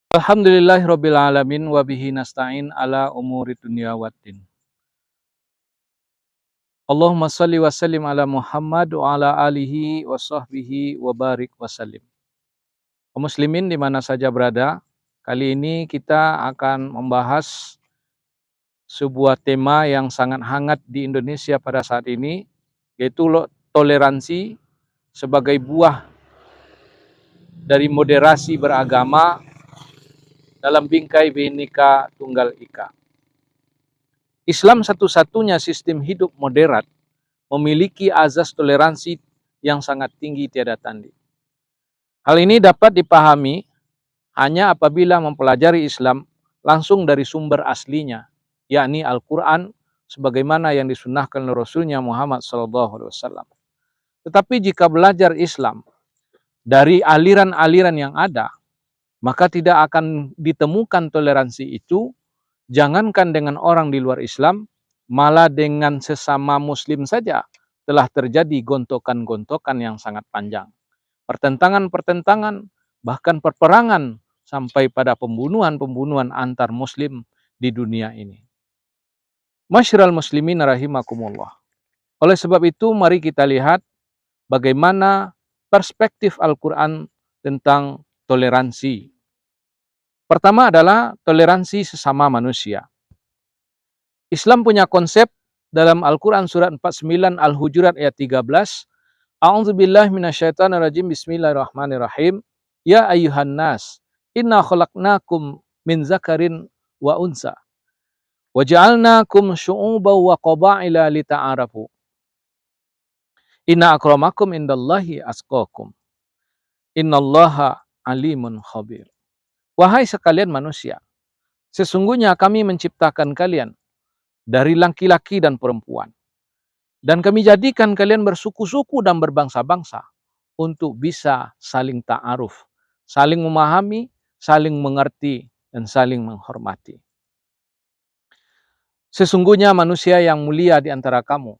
Alhamdulillahirabbil alamin wa bihi nasta'in ala umuri dunya waddin. Allahumma shalli wa sallim ala Muhammad wa ala alihi wa sahbihi wa barik wa sallim. Kaum muslimin di mana saja berada, kali ini kita akan membahas sebuah tema yang sangat hangat di Indonesia pada saat ini, yaitu toleransi sebagai buah dari moderasi beragama dalam bingkai Bhinneka Tunggal Ika. Islam satu-satunya sistem hidup moderat memiliki azas toleransi yang sangat tinggi tiada tanding. Hal ini dapat dipahami hanya apabila mempelajari Islam langsung dari sumber aslinya, yakni Al-Quran, sebagaimana yang disunnahkan oleh Rasulnya Muhammad SAW. Tetapi jika belajar Islam dari aliran-aliran yang ada, maka tidak akan ditemukan toleransi itu. Jangankan dengan orang di luar Islam, malah dengan sesama Muslim saja telah terjadi gontokan-gontokan yang sangat panjang. Pertentangan-pertentangan, bahkan perperangan, sampai pada pembunuhan-pembunuhan antar Muslim di dunia ini. Masyiral muslimin rahimakumullah. Oleh sebab itu, mari kita lihat bagaimana perspektif Al-Quran tentang toleransi. Pertama adalah toleransi sesama manusia. Islam punya konsep dalam Al-Quran surat 49 Al-Hujurat ayat 13. A'udzubillahi minasyaitonirrajim. Bismillahirrahmanirrahim. Ya ayyuhan nas, inna khalaqnakum min zakarin wa unsa. Wa ja'alnakum syu'uban wa qaba'ila lita'arafu. Inna akramakum indallahi asqakum. Innallaha alimun khabir. Wahai sekalian manusia, sesungguhnya kami menciptakan kalian dari laki-laki dan perempuan. Dan kami jadikan kalian bersuku-suku dan berbangsa-bangsa untuk bisa saling ta'aruf, saling memahami, saling mengerti, dan saling menghormati. Sesungguhnya manusia yang mulia di antara kamu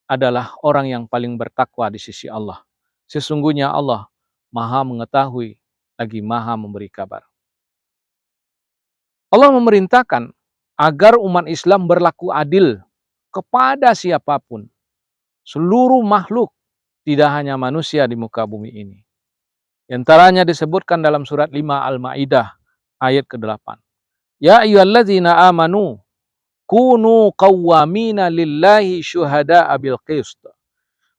adalah orang yang paling bertakwa di sisi Allah. Sesungguhnya Allah Maha mengetahui lagi Maha memberi kabar. Allah memerintahkan agar umat Islam berlaku adil kepada siapapun, seluruh makhluk, tidak hanya manusia di muka bumi ini. Di antaranya disebutkan dalam surat 5 Al-Maidah ayat ke-8. Ya ayyuhalladzina amanu kunu qawwamina lillahi syuhada'a bil qist.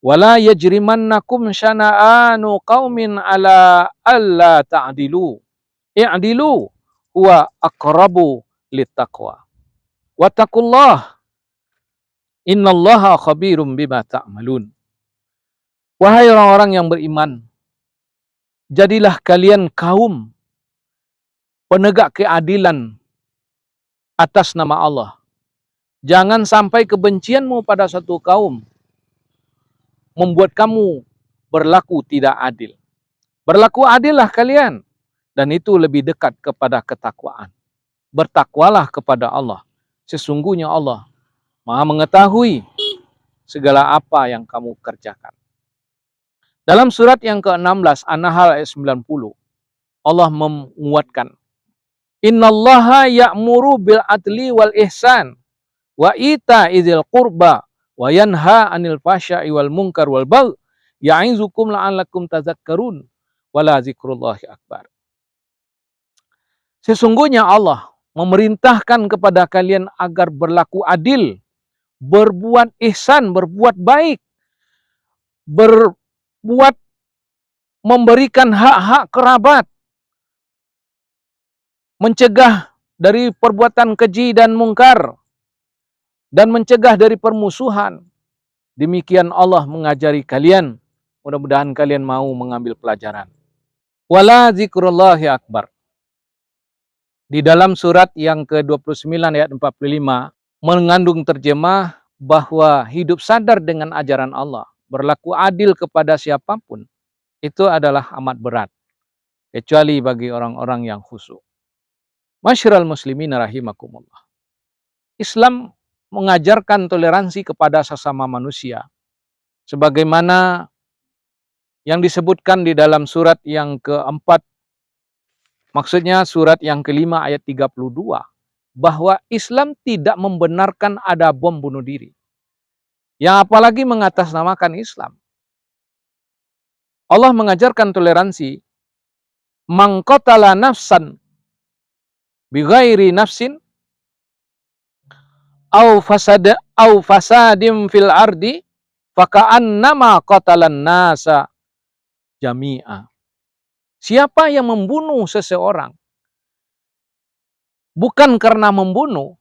Wala yajrimannakum syana'anu qaumin ala alla ta'dilu. I'dilu huwa aqrabu littaqwa. Wattaqullah innallaha khabirum bima ta'malun. Wahai orang-orang yang beriman, jadilah kalian kaum penegak keadilan atas nama Allah. Jangan sampai kebencianmu pada satu kaum membuat kamu berlaku tidak adil. Berlaku adillah kalian, dan itu lebih dekat kepada ketakwaan. Bertakwalah kepada Allah. Sesungguhnya Allah Maha mengetahui segala apa yang kamu kerjakan. Dalam surat yang ke-16 An-Nahl ayat 90, Allah menguatkan, Innallaha ya'muru bil adli wal ihsan wa ita'idzil qurba wa yanha 'anil fahsya'i wal munkar wal baghi ya'izukum la'allakum tadzakkarun wa la dzikrullahi akbar. Sesungguhnya Allah memerintahkan kepada kalian agar berlaku adil, berbuat ihsan, berbuat baik, berbuat memberikan hak-hak kerabat, mencegah dari perbuatan keji dan mungkar, dan mencegah dari permusuhan. Demikian Allah mengajari kalian. Mudah-mudahan kalian mau mengambil pelajaran. Wala dzikrullahi akbar. Di dalam surat yang ke-29 ayat 45 mengandung terjemah bahwa hidup sadar dengan ajaran Allah, berlaku adil kepada siapapun, itu adalah amat berat, kecuali bagi orang-orang yang khusyuk. Masyiral muslimin rahimakumullah. Islam mengajarkan toleransi kepada sesama manusia, sebagaimana yang disebutkan di dalam surat yang keempat Maksudnya surat yang kelima ayat 32. Bahwa Islam tidak membenarkan ada bom bunuh diri. Yang apalagi mengatasnamakan Islam. Allah mengajarkan toleransi. Man qatala nafsan bighairi nafsin au fasadim fil ardi faka'annama qatalan nasa jami'a. Siapa yang membunuh seseorang bukan karena membunuh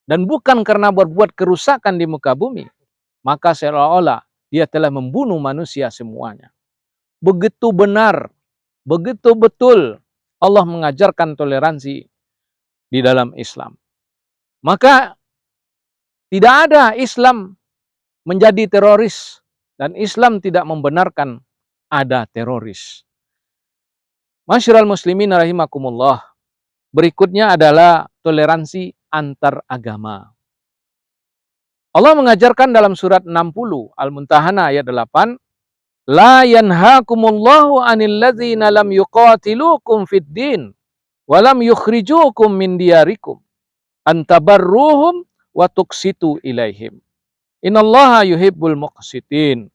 dan bukan karena berbuat kerusakan di muka bumi, maka seolah-olah dia telah membunuh manusia semuanya. Begitu benar, begitu betul Allah mengajarkan toleransi di dalam Islam. Maka tidak ada Islam menjadi teroris dan Islam tidak membenarkan ada teroris. Masyiral muslimin rahimakumullah. Berikutnya adalah toleransi antar agama. Allah mengajarkan dalam surat 60 Al-Mumtahanah ayat 8, la yanhaakumullahu 'anil ladzina lam yuqatilukum fid din wa lam yukhrijukum min diyarikum an tabarruhum wa tuqsitu ilaihim. Innallaha yuhibbul muqsitin.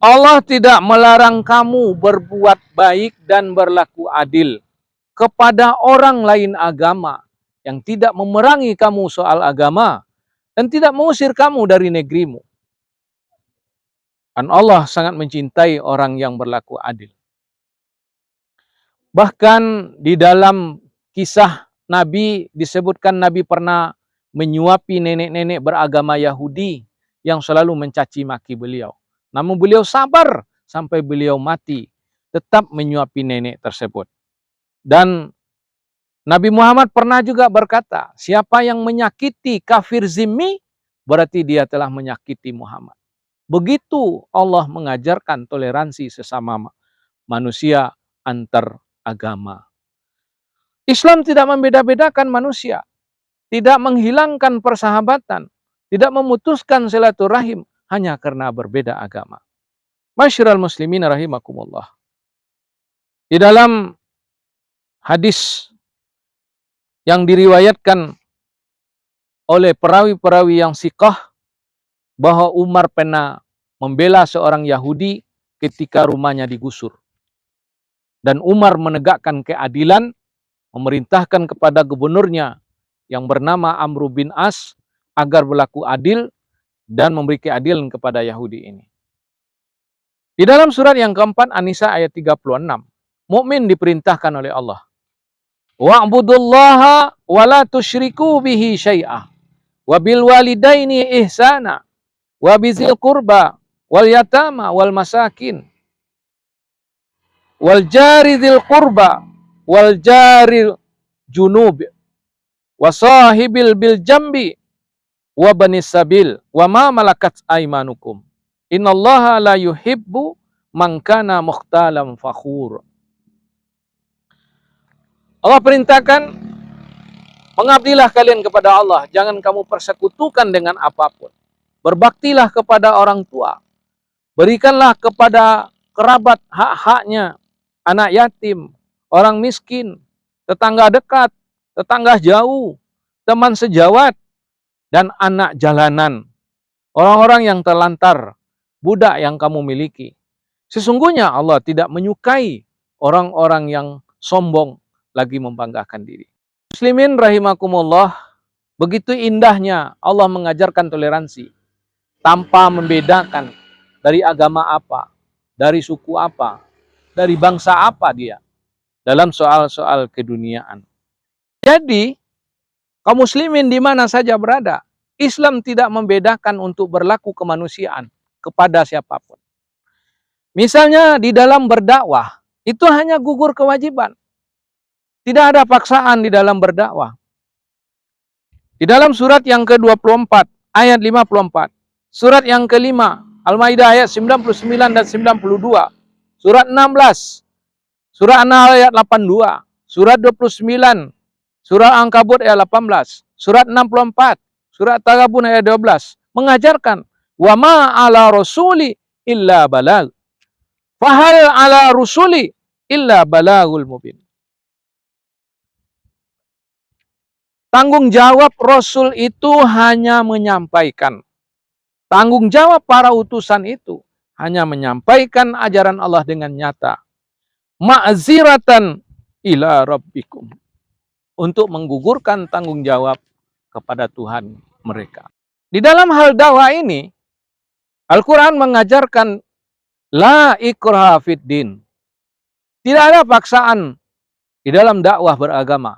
Allah tidak melarang kamu berbuat baik dan berlaku adil kepada orang lain agama yang tidak memerangi kamu soal agama dan tidak mengusir kamu dari negerimu. Dan Allah sangat mencintai orang yang berlaku adil. Bahkan di dalam kisah Nabi disebutkan Nabi pernah menyuapi nenek-nenek beragama Yahudi yang selalu mencaci maki beliau. Namun beliau sabar sampai beliau mati, tetap menyuapi nenek tersebut. Dan Nabi Muhammad pernah juga berkata, siapa yang menyakiti kafir zimmi, berarti dia telah menyakiti Muhammad. Begitu Allah mengajarkan toleransi sesama manusia antar agama. Islam tidak membeda-bedakan manusia, tidak menghilangkan persahabatan, tidak memutuskan silaturahim, hanya karena berbeda agama. Masyiral muslimin rahimakumullah. Di dalam hadis yang diriwayatkan oleh perawi-perawi yang siqah, bahwa Umar pernah membela seorang Yahudi ketika rumahnya digusur. Dan Umar menegakkan keadilan, memerintahkan kepada gubernurnya yang bernama Amr bin As agar berlaku adil dan memberi keadilan kepada Yahudi ini. Di dalam surat yang keempat An-Nisa ayat 36, mukmin diperintahkan oleh Allah, wa'budullaha wa la tusyriku bihi syai'ah wa bil walidaini ihsana wa bizil qurba wal yatama wal masakin wal jari dzil qurba wal jari junub wa sahibil bil jambi wa banis sabil wa ma malakat aimanukum innallaha la yuhibbu man kana mukhtalan fakhur. Allah perintahkan, mengabdilah kalian kepada Allah, jangan kamu persekutukan dengan apapun. Berbaktilah kepada orang tua, berikanlah kepada kerabat hak-haknya, anak yatim, orang miskin, tetangga dekat, tetangga jauh, teman sejawat, dan anak jalanan, orang-orang yang terlantar, budak yang kamu miliki. Sesungguhnya Allah tidak menyukai orang-orang yang sombong lagi membanggakan diri. Muslimin rahimakumullah, begitu indahnya Allah mengajarkan toleransi tanpa membedakan dari agama apa, dari suku apa, dari bangsa apa dia dalam soal-soal keduniaan. Jadi, kaum muslimin di mana saja berada, Islam tidak membedakan untuk berlaku kemanusiaan kepada siapapun. Misalnya di dalam berdakwah, itu hanya gugur kewajiban. Tidak ada paksaan di dalam berdakwah. Di dalam surat yang ke-24, ayat 54, surat yang kelima, Al-Maidah ayat 99 dan 92, surat 16, surat An-Nahl ayat 82, surat 29, surat Ankabut ayat 18, surat 64, surat Taghabun ayat 12, mengajarkan, wa ma ala rasuli illa balag. Fahal ala rusuli illa balagul mubin. Tanggung jawab Rasul itu hanya menyampaikan. Tanggung jawab para utusan itu hanya menyampaikan ajaran Allah dengan nyata. Ma'ziratan ila rabbikum. Untuk menggugurkan tanggung jawab kepada Tuhan mereka. Di dalam hal dakwah ini, Al-Quran mengajarkan la ikraha fid din. Tidak ada paksaan di dalam dakwah beragama.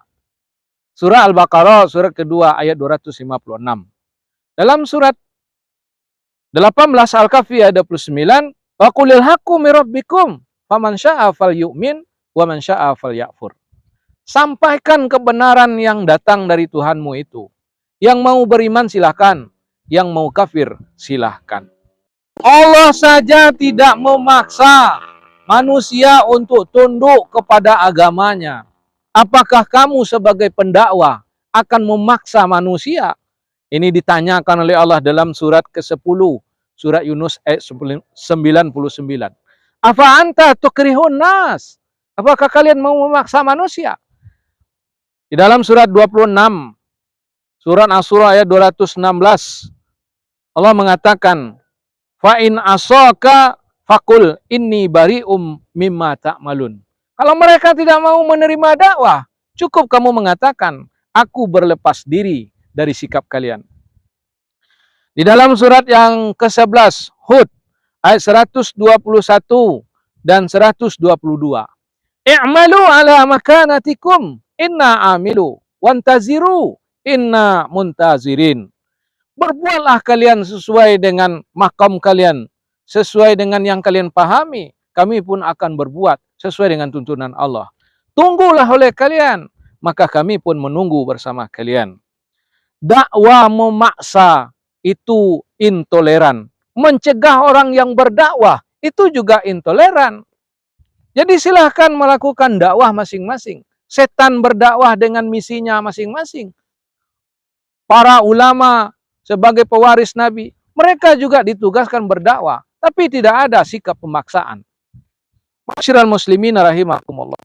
Surah Al-Baqarah, surat kedua ayat 256. Dalam surat 18 Al-Kahfi ayat 29, wa qulil haqqu mir rabbikum faman syaa'a falyu'min wa man syaa'a falyakfur. Sampaikan kebenaran yang datang dari Tuhanmu itu. Yang mau beriman silahkan, yang mau kafir silahkan. Allah saja tidak memaksa manusia untuk tunduk kepada agamanya. Apakah kamu sebagai pendakwah akan memaksa manusia? Ini ditanyakan oleh Allah dalam surat ke-10, surat Yunus ayat 99. Afa anta tukrihun nas? Apakah kalian mau memaksa manusia? Di dalam surat 26, surat Asy-Syura ayat 216, Allah mengatakan, fa in asaka faqul inni bari'um mimma ta'malun. Kalau mereka tidak mau menerima dakwah, cukup kamu mengatakan, aku berlepas diri dari sikap kalian. Di dalam surat yang ke-11, Hud, ayat 121 dan 122. I'malu ala makanatikum, inna amilu, wantaziru, inna muntazirin. Berbuatlah kalian sesuai dengan makam kalian, sesuai dengan yang kalian pahami. Kami pun akan berbuat sesuai dengan tuntunan Allah. Tunggulah oleh kalian, maka kami pun menunggu bersama kalian. Dakwah memaksa itu intoleran. Mencegah orang yang berdakwah itu juga intoleran. Jadi silahkan melakukan dakwah masing-masing. Setan berdakwah dengan misinya masing-masing. Para ulama sebagai pewaris Nabi, mereka juga ditugaskan berdakwah, tapi tidak ada sikap pemaksaan. Masyiral muslimin rahimakumullah.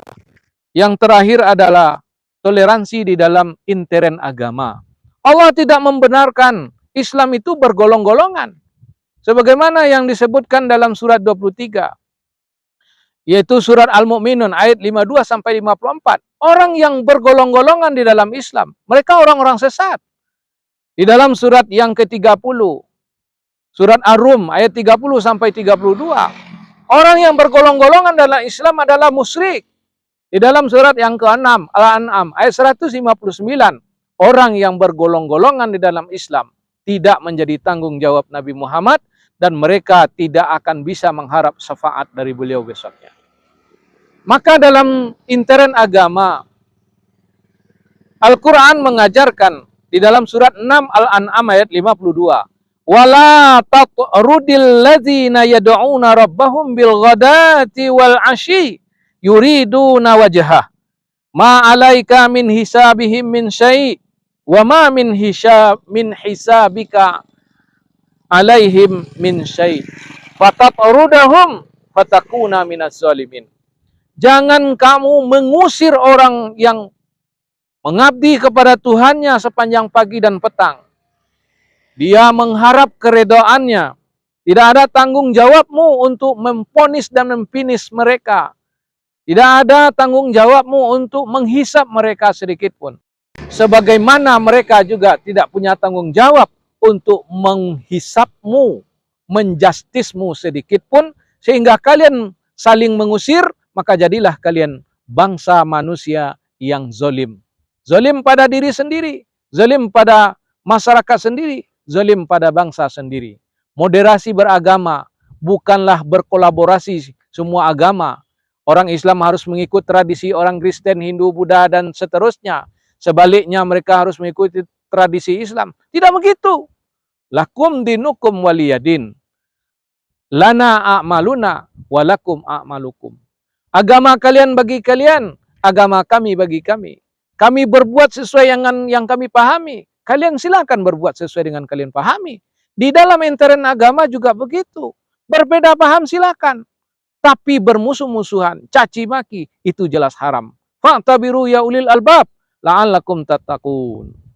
Yang terakhir adalah toleransi di dalam intern agama. Allah tidak membenarkan Islam itu bergolong-golongan. Sebagaimana yang disebutkan dalam surat 23. Yaitu surat Al-Mu'minun ayat 52 sampai 54. Orang yang bergolong-golongan di dalam Islam, mereka orang-orang sesat. Di dalam surat yang ke-30, surat Ar-Rum ayat 30 sampai 32. Orang yang bergolong-golongan dalam Islam adalah musyrik. Di dalam surat yang ke-6, Al-An'am ayat 159. Orang yang bergolong-golongan di dalam Islam tidak menjadi tanggung jawab Nabi Muhammad dan mereka tidak akan bisa mengharap syafaat dari beliau besoknya. Maka dalam intern agama, Al-Quran mengajarkan di dalam surat 6 Al-An'am ayat 52. Wala tatrudil ladzina yad'una rabbahum bil ghadati wal 'ashyi yuriduna wajhah. Ma 'alaika min hisabihim min syai' wa ma min hisabika 'alaihim min syai' fatatrudahum fatakuna minas zalimin. Jangan kamu mengusir orang yang mengabdi kepada Tuhannya sepanjang pagi dan petang. Dia mengharap keredoannya. Tidak ada tanggung jawabmu untuk memponis dan memfinis mereka. Tidak ada tanggung jawabmu untuk menghisap mereka sedikit pun. Sebagaimana mereka juga tidak punya tanggung jawab untuk menghisapmu, menjustismu sedikit pun. Sehingga kalian saling mengusir, maka jadilah kalian bangsa manusia yang zalim. Zalim pada diri sendiri, zalim pada masyarakat sendiri, zalim pada bangsa sendiri. Moderasi beragama bukanlah berkolaborasi semua agama. Orang Islam harus mengikut tradisi orang Kristen, Hindu, Buddha, dan seterusnya. Sebaliknya mereka harus mengikuti tradisi Islam. Tidak begitu. Lakum dinukum waliyadin. Lana a'maluna walakum a'malukum. Agama kalian bagi kalian, agama kami bagi kami. Kami berbuat sesuai yang kami pahami. Kalian silakan berbuat sesuai dengan kalian pahami. Di dalam intern agama juga begitu. Berbeda paham silakan. Tapi bermusuh-musuhan, caci maki, itu jelas haram. Fa'tabiru ya ulil albab, la'allakum tattaqun.